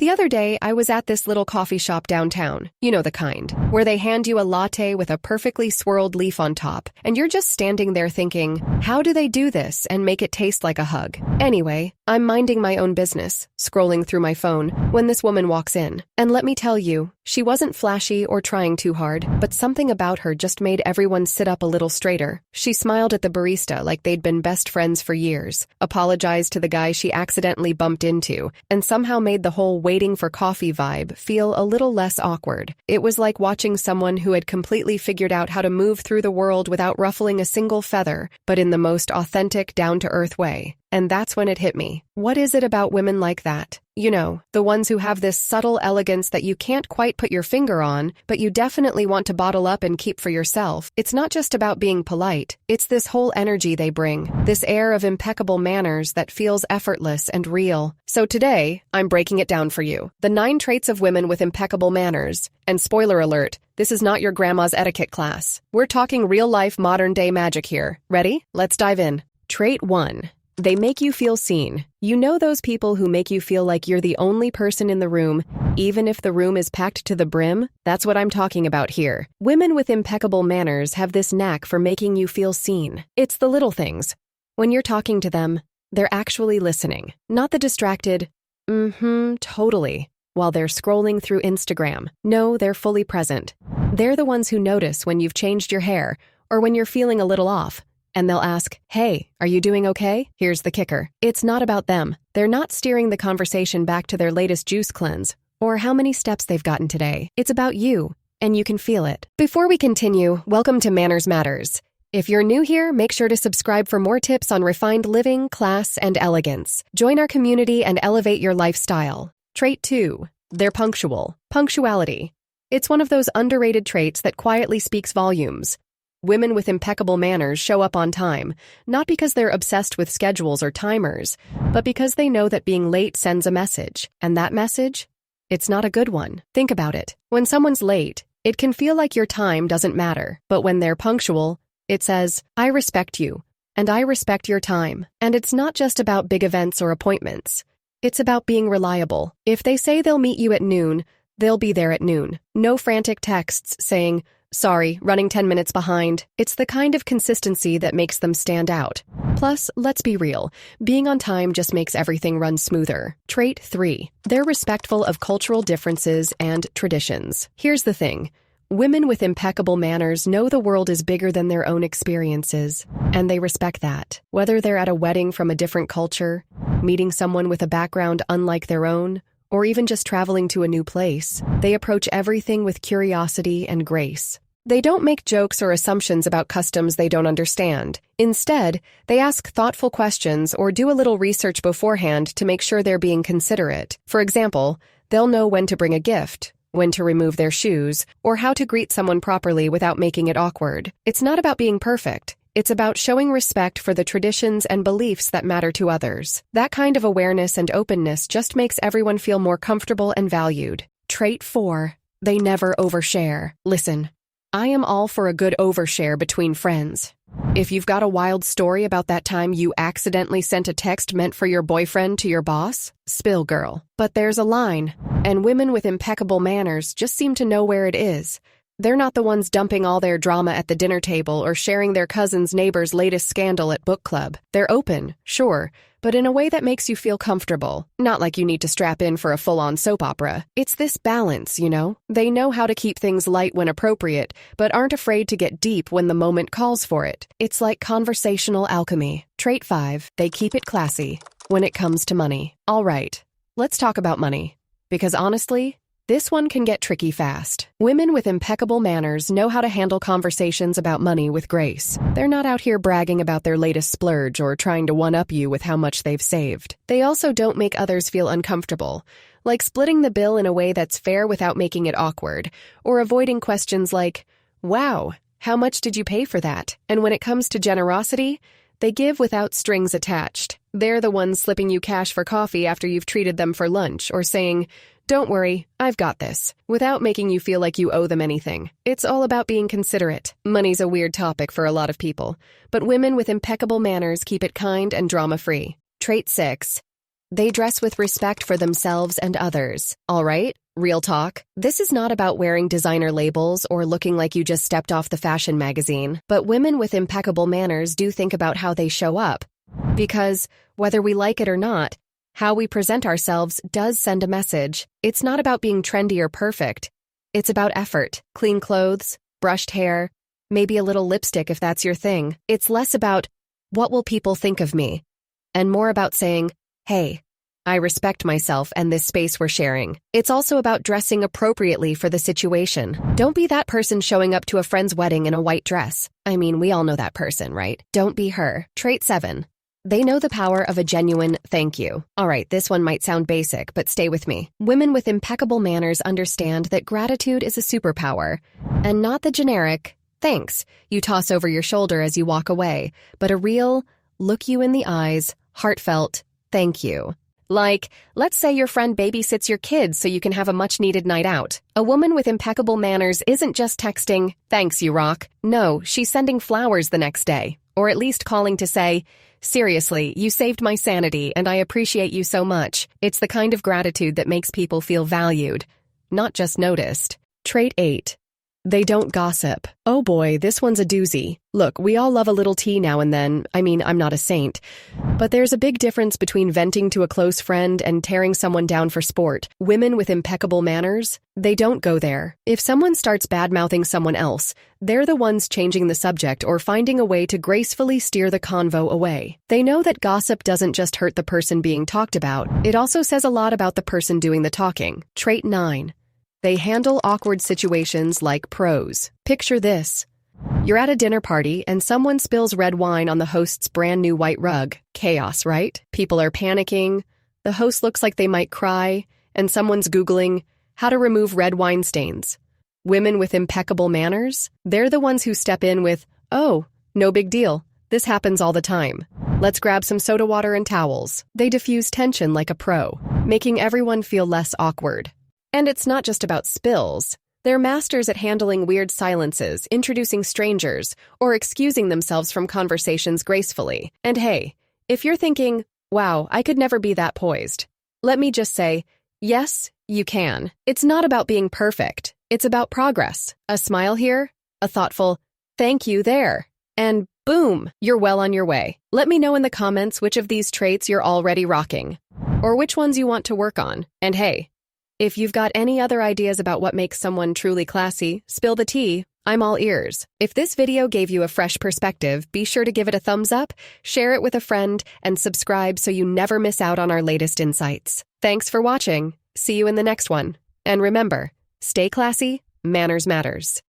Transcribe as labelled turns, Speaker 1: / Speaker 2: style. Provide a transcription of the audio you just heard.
Speaker 1: The other day, I was at this little coffee shop downtown, you know the kind, where they hand you a latte with a perfectly swirled leaf on top, and you're just standing there thinking, how do they do this and make it taste like a hug? Anyway, I'm minding my own business, scrolling through my phone, when this woman walks in. And let me tell you, she wasn't flashy or trying too hard, but something about her just made everyone sit up a little straighter. She smiled at the barista like they'd been best friends for years, apologized to the guy she accidentally bumped into, and somehow made the whole waiting for coffee vibe feel a little less awkward. It was like watching someone who had completely figured out how to move through the world without ruffling a single feather, but in the most authentic, down-to-earth way. And that's when it hit me. What is it about women like that? You know, the ones who have this subtle elegance that you can't quite put your finger on, but you definitely want to bottle up and keep for yourself. It's not just about being polite. It's this whole energy they bring, this air of impeccable manners that feels effortless and real. So today, I'm breaking it down for you. The 9 traits of women with impeccable manners. And spoiler alert, this is not your grandma's etiquette class. We're talking real-life, modern-day magic here. Ready? Let's dive in. Trait 1. They make you feel seen. You know those people who make you feel like you're the only person in the room, even if the room is packed to the brim? That's what I'm talking about here. Women with impeccable manners have this knack for making you feel seen. It's the little things. When you're talking to them, they're actually listening, not the distracted, totally, while they're scrolling through Instagram. No, they're fully present. They're the ones who notice when you've changed your hair or when you're feeling a little off. And they'll ask, hey, are you doing okay? Here's the kicker. It's not about them. They're not steering the conversation back to their latest juice cleanse or how many steps they've gotten today. It's about you, and you can feel it. Before we continue, welcome to Manners Matters. If you're new here, make sure to subscribe for more tips on refined living, class, and elegance. Join our community and elevate your lifestyle. Trait 2. They're punctual. Punctuality. It's one of those underrated traits that quietly speaks volumes. Women with impeccable manners show up on time, not because they're obsessed with schedules or timers, but because they know that being late sends a message. And that message? It's not a good one. Think about it. When someone's late, it can feel like your time doesn't matter. But when they're punctual, it says, I respect you, and I respect your time. And it's not just about big events or appointments. It's about being reliable. If they say they'll meet you at noon, they'll be there at noon. No frantic texts saying, sorry, running 10 minutes behind. It's the kind of consistency that makes them stand out. Plus, let's be real, being on time just makes everything run smoother. Trait 3. They're respectful of cultural differences and traditions. Here's the thing. Women with impeccable manners know the world is bigger than their own experiences, and they respect that. Whether they're at a wedding from a different culture, meeting someone with a background unlike their own, or even just traveling to a new place, they approach everything with curiosity and grace. They don't make jokes or assumptions about customs they don't understand. Instead, they ask thoughtful questions or do a little research beforehand to make sure they're being considerate. For example, they'll know when to bring a gift, when to remove their shoes, or how to greet someone properly without making it awkward. It's not about being perfect. It's about showing respect for the traditions and beliefs that matter to others. That kind of awareness and openness just makes everyone feel more comfortable and valued. Trait 4. They never overshare. Listen, I am all for a good overshare between friends. If you've got a wild story about that time you accidentally sent a text meant for your boyfriend to your boss, spill, girl. But there's a line, and women with impeccable manners just seem to know where it is. They're not the ones dumping all their drama at the dinner table or sharing their cousin's neighbor's latest scandal at book club. They're open, sure, but in a way that makes you feel comfortable. Not like you need to strap in for a full-on soap opera. It's this balance, you know? They know how to keep things light when appropriate, but aren't afraid to get deep when the moment calls for it. It's like conversational alchemy. Trait 5. They keep it classy when it comes to money. All right, let's talk about money. Because honestly, this one can get tricky fast. Women with impeccable manners know how to handle conversations about money with grace. They're not out here bragging about their latest splurge or trying to one-up you with how much they've saved. They also don't make others feel uncomfortable, like splitting the bill in a way that's fair without making it awkward, or avoiding questions like, wow, how much did you pay for that? And when it comes to generosity, they give without strings attached. They're the ones slipping you cash for coffee after you've treated them for lunch, or saying, don't worry, I've got this, without making you feel like you owe them anything. It's all about being considerate. Money's a weird topic for a lot of people, but women with impeccable manners keep it kind and drama-free. Trait 6. They dress with respect for themselves and others. All right, real talk. This is not about wearing designer labels or looking like you just stepped off the fashion magazine, but women with impeccable manners do think about how they show up. Because, whether we like it or not, how we present ourselves does send a message. It's not about being trendy or perfect. It's about effort, clean clothes, brushed hair, maybe a little lipstick if that's your thing. It's less about, what will people think of me? And more about saying, hey, I respect myself and this space we're sharing. It's also about dressing appropriately for the situation. Don't be that person showing up to a friend's wedding in a white dress. I mean, we all know that person, right? Don't be her. Trait 7. They know the power of a genuine thank you. All right, this one might sound basic, but stay with me. Women with impeccable manners understand that gratitude is a superpower, and not the generic, thanks, you toss over your shoulder as you walk away, but a real, look you in the eyes, heartfelt, thank you. Like, let's say your friend babysits your kids so you can have a much-needed night out. A woman with impeccable manners isn't just texting, thanks you rock. No, she's sending flowers the next day, or at least calling to say, seriously, you saved my sanity and I appreciate you so much. It's the kind of gratitude that makes people feel valued, not just noticed. Trait 8. They don't gossip. Oh boy, this one's a doozy. Look, we all love a little tea now and then. I mean, I'm not a saint. But there's a big difference between venting to a close friend and tearing someone down for sport. Women with impeccable manners, they don't go there. If someone starts bad-mouthing someone else, they're the ones changing the subject or finding a way to gracefully steer the convo away. They know that gossip doesn't just hurt the person being talked about. It also says a lot about the person doing the talking. Trait 9. They handle awkward situations like pros. Picture this. You're at a dinner party and someone spills red wine on the host's brand new white rug. Chaos, right? People are panicking, the host looks like they might cry, and someone's Googling how to remove red wine stains. Women with impeccable manners? They're the ones who step in with, oh, no big deal. This happens all the time. Let's grab some soda water and towels. They diffuse tension like a pro, making everyone feel less awkward. And it's not just about spills. They're masters at handling weird silences, introducing strangers, or excusing themselves from conversations gracefully. And hey, if you're thinking, wow, I could never be that poised, let me just say, yes, you can. It's not about being perfect. It's about progress. A smile here, a thoughtful, thank you there, and boom, you're well on your way. Let me know in the comments which of these traits you're already rocking, or which ones you want to work on. And hey, if you've got any other ideas about what makes someone truly classy, spill the tea. I'm all ears. If this video gave you a fresh perspective, be sure to give it a thumbs up, share it with a friend, and subscribe so you never miss out on our latest insights. Thanks for watching. See you in the next one. And remember, stay classy, manners matters.